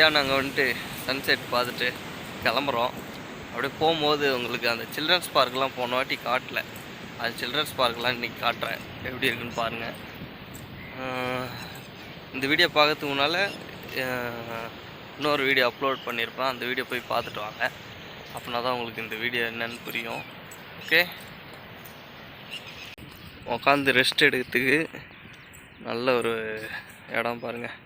வழியாக நாங்கள் வந்துட்டு சன்செட் பார்த்துட்டு கிளம்புறோம். அப்படியே போகும்போது உங்களுக்கு அந்த சில்ட்ரன்ஸ் பார்க்கெலாம் போன வாட்டி காட்டல, அது சில்ட்ரன்ஸ் பார்க்கெலாம் இன்றைக்கி காட்டுறேன், எப்படி இருக்குன்னு பாருங்கள். இந்த வீடியோ பார்க்கறதுக்கு முன்னால் இன்னொரு வீடியோ அப்லோட் பண்ணியிருப்பேன், அந்த வீடியோ போய் பார்த்துட்டு வாங்க. அப்படின்னா தான் உங்களுக்கு இந்த வீடியோ என்னன்னு புரியும். ஓகே, உட்காந்து ரெஸ்ட் எடுக்கிறதுக்கு நல்ல ஒரு இடம் பாருங்கள்.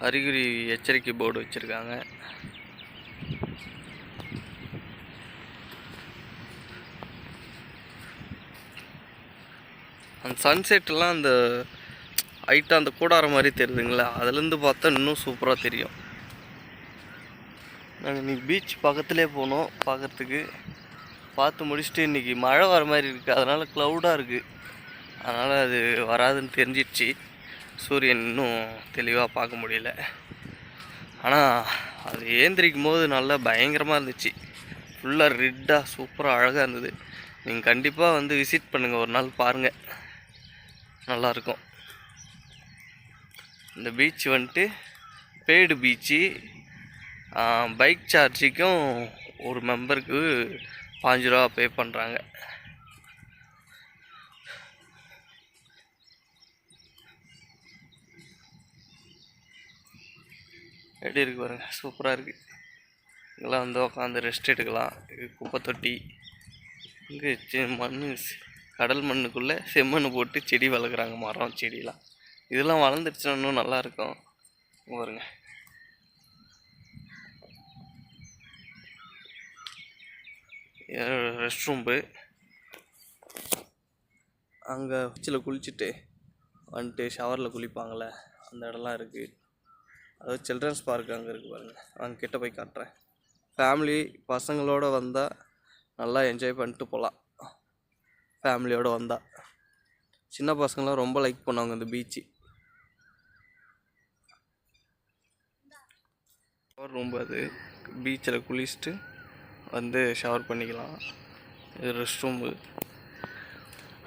அறிகுறி எச்சரிக்கை போர்டு வச்சுருக்காங்க. அந்த சன்செட்லாம் அந்த ஹைட்டாக அந்த கூடாரம் மாதிரி தெரியுதுங்களா, அதுலேருந்து பார்த்தா இன்னும் சூப்பராக தெரியும். நாங்கள் இன்றைக்கி பீச் பக்கத்துலேயே போனோம் பார்க்குறதுக்கு. பார்த்து முடிச்சுட்டு இன்றைக்கி மழை வர மாதிரி இருக்குது, அதனால் க்ளவுடாக இருக்குது. அதனால் அது வராதுன்னு தெரிஞ்சிடுச்சு. சூரியன் இன்னும் தெளிவாக பார்க்க முடியல. ஆனால் அது ஏந்திரிக்கும் போது நல்லா பயங்கரமாக இருந்துச்சு. ஃபுல்லாக ரெட்டாக சூப்பராக அழகாக இருந்தது. நீங்கள் கண்டிப்பாக வந்து விசிட் பண்ணுங்கள், ஒரு நாள் பாருங்கள், நல்லாயிருக்கும். இந்த பீச் வந்துட்டு பெய்டு பீச்சு. பைக் சார்ஜுக்கும் ஒரு மெம்பருக்கு 5 ரூபா பே பண்ணுறாங்க. எப்படி இருக்குது பாருங்கள், சூப்பராக இருக்குது. இங்கெல்லாம் வந்து உட்காந்து ரெஸ்ட் எடுக்கலாம். இது குப்பை தொட்டி. இங்கே மண், கடல் மண்ணுக்குள்ளே செம்மண் போட்டு செடி வளர்க்குறாங்க, மரம் செடியெலாம். இதெல்லாம் வளர்ந்துருச்சுன்னா இன்னும் நல்லாயிருக்கும் பாருங்க. ரெஸ்ட் ரூம்பு அங்கே உச்சியில் குளிச்சுட்டு வந்துட்டு ஷவரில் குளிப்பாங்களே அந்த இடம்லாம் இருக்குது. அதாவது சில்ட்ரன்ஸ் பார்க் அங்கே இருக்குது பாருங்கள், அங்கே கிட்ட போய் காட்டுறேன். ஃபேமிலி பசங்களோடு வந்தால் நல்லா என்ஜாய் பண்ணிட்டு போகலாம். ஃபேமிலியோடு வந்தால் சின்ன பசங்களாம் ரொம்ப லைக் பண்ணுவாங்க இந்த பீச்சு. ஷவர் ரூம் அது, பீச்சில் குளிச்சுட்டு வந்து ஷவர் பண்ணிக்கலாம். இது ரெஸ்ட் ரூம்பு.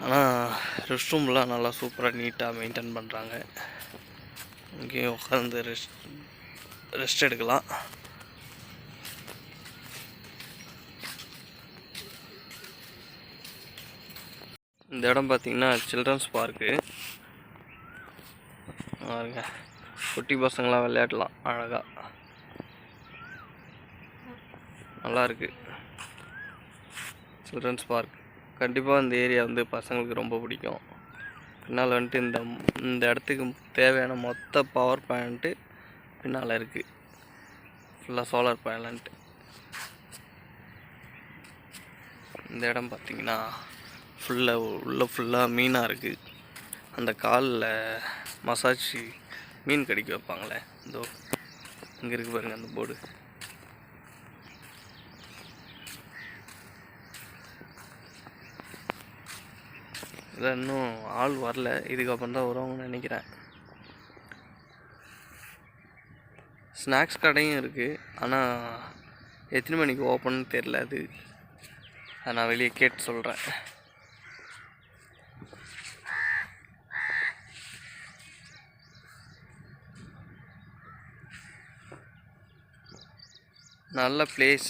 ஆனால் ரெஸ்ட் ரூம்லாம் நல்லா சூப்பராக நீட்டாக மெயின்டைன் பண்ணுறாங்க. இங்கேயும் உட்காந்து ரெஸ்ட் எடுக்கலாம். இந்த இடம் பார்த்திங்கன்னா சில்ட்ரன்ஸ் பார்க்கு. பாருங்க, குட்டி பசங்களாம் விளையாடலாம் அழகாக, நல்லா இருக்குது சில்ட்ரன்ஸ் பார்க். கண்டிப்பாக இந்த ஏரியா வந்து பசங்களுக்கு ரொம்ப பிடிக்கும். பின்னால் வந்துட்டு இந்த இடத்துக்கு தேவையான மொத்த பவர் பேலண்ட்டு பின்னால் இருக்குது, ஃபுல்லாக சோலார் பேலண்ட்டு. இந்த இடம் பார்த்திங்கன்னா ஃபுல்லாக மீனாக இருக்குது. அந்த காலில் மசாஜ் மீன் கடிக்க வைப்பாங்களே, இதோ இங்கே இருக்குது பாருங்கள் அந்த போர்டு. இதில் இன்னும் ஆள் வரல, இதுக்கப்புறம் தான் வருவாங்கன்னு நினைக்கிறேன். ஸ்நாக்ஸ் கடையும் இருக்குது, ஆனால் எத்தனை மணிக்கு ஓப்பன்னு தெரில. அது நான் வெளியே கேட்டு சொல்கிறேன். நல்ல பிளேஸ்,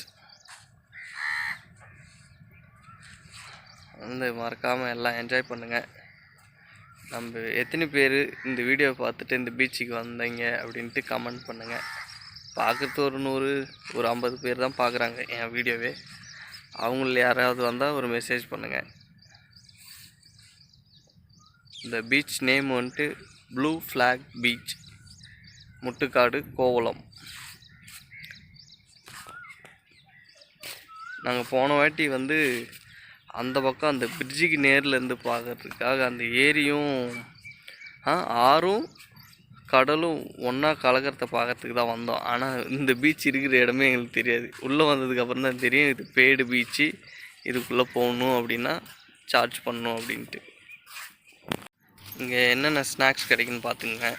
வந்து மறக்காமல் எல்லாம் என்ஜாய் பண்ணுங்கள். நம்ம எத்தனை பேர் இந்த வீடியோ பார்த்துட்டு இந்த பீச்சுக்கு வந்தீங்க அப்படின்ட்டு கமெண்ட் பண்ணுங்கள். பார்க்குறது ஒரு 100 ஒரு 50 பேர் தான் பார்க்குறாங்க என் வீடியோவே. அவங்கள யாராவது வந்தால் ஒரு மெசேஜ் பண்ணுங்கள். இந்த பீச் நேம் வந்துட்டு blue flag beach, Muttukadu, Kovalam. நாங்கள் போன வாட்டி வந்து அந்த பக்கம் அந்த பிரிட்ஜுக்கு நேரில் இருந்து பார்க்கறதுக்காக அந்த ஏரியும் ஆறும் கடலும் ஒன்றா கலக்கிறத பார்க்கறதுக்கு தான் வந்தோம். ஆனால் இந்த பீச் இருக்கிற இடமே எங்களுக்கு தெரியாது. உள்ளே வந்ததுக்கப்புறம் தான் தெரியும் இது பெய்டு பீச்சு, இதுக்குள்ளே போகணும் அப்படின்னா சார்ஜ் பண்ணணும் அப்படின்ட்டு. இங்கே என்னென்ன ஸ்நாக்ஸ் கிடைக்குன்னு பார்த்துங்க.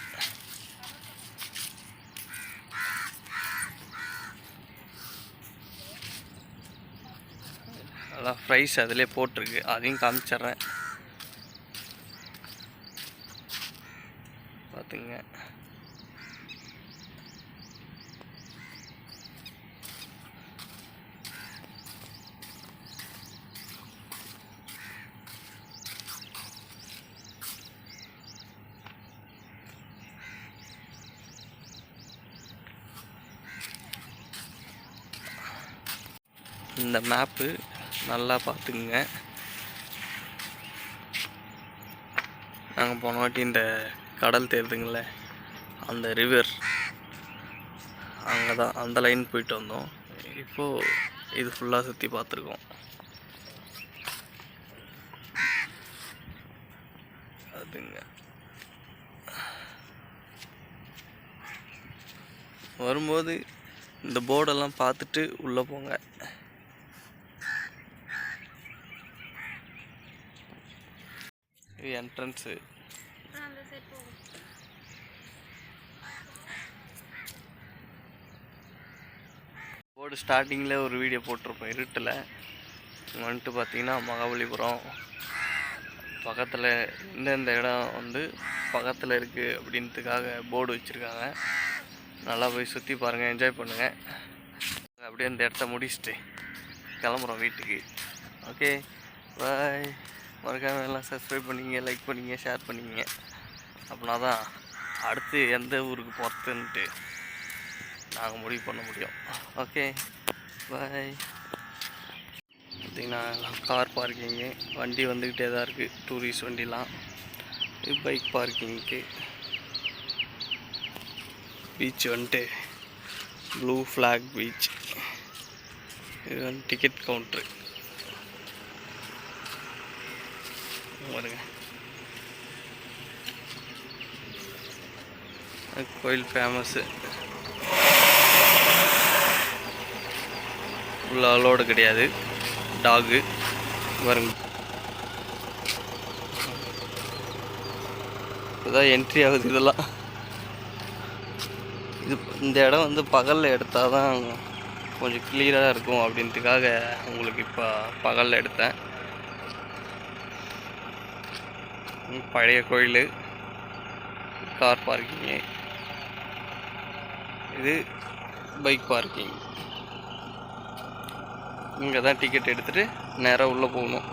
நல்லா ஃப்ரைஸ் அதிலே போட்டிருக்கு, அதையும் காமிச்சிட்றேன். இந்த மேப்பு நல்லா பார்த்துக்குங்க. நாங்கள் போன வாட்டி இந்த கடல் தெரியுதுங்கள, அந்த ரிவர் அங்கே தான் அந்த லைன் போயிட்டு வந்தோம். இப்போது இது ஃபுல்லாக சுற்றி பார்த்துருக்கோம். அதுங்க வரும்போது இந்த போர்டெல்லாம் பார்த்துட்டு உள்ளே போங்க. இது என்ட்ரன்ஸு. போர்டு ஸ்டார்டிங்கில் ஒரு வீடியோ போட்டிருப்போம் இருட்டில். வந்துட்டு பார்த்தீங்கன்னா மகாபலிபுரம் பக்கத்தில் எந்தெந்த இடம் வந்து பக்கத்தில் இருக்குது அப்படின்றதுக்காக போர்டு வச்சுருக்காங்க. நல்லா போய் சுற்றி பாருங்கள், என்ஜாய் பண்ணுங்கள். அப்படியே அந்த இடத்த முடிச்சுட்டு கிளம்புறோம் வீட்டுக்கு. Okay bye. மறக்காமல் எல்லாம் சப்ஸ்கிரைப் பண்ணிங்க, லைக் பண்ணிங்க, ஷேர் பண்ணிங்க. அப்படின்னா தான் அடுத்து எந்த ஊருக்கு போகிறதுன்ட்டு நாங்கள் முடிவு பண்ண முடியும். Okay bye. பார்த்திங்கன்னா கார் பார்க்கிங்கு, வண்டி வந்துக்கிட்டே தான் இருக்குது, டூரிஸ்ட் வண்டிலாம். இது பைக் பார்க்கிங்க்கு. பீச் வந்துட்டு ப்ளூ ஃப்ளாக் பீச். இது வந்து டிக்கெட் கவுண்ட்ரு பாருங்க. கோயில் ஃபேமஸ்ஸு. உள்ள அலோடு கிடையாது, டாகு பாருங்க. இதுதான் என்ட்ரி ஆகுது. இதெல்லாம் இந்த இடம் வந்து பகலில் எடுத்தால் தான் கொஞ்சம் கிளியராக இருக்கும் அப்படின்றதுக்காக உங்களுக்கு இப்போ பகலில் எடுத்தேன். பழைய கோயில், கார் பார்க்கிங்கு, இது பைக் பார்க்கிங். இங்கே தான் டிக்கெட் எடுத்துகிட்டு நேராக உள்ளே போகணும்.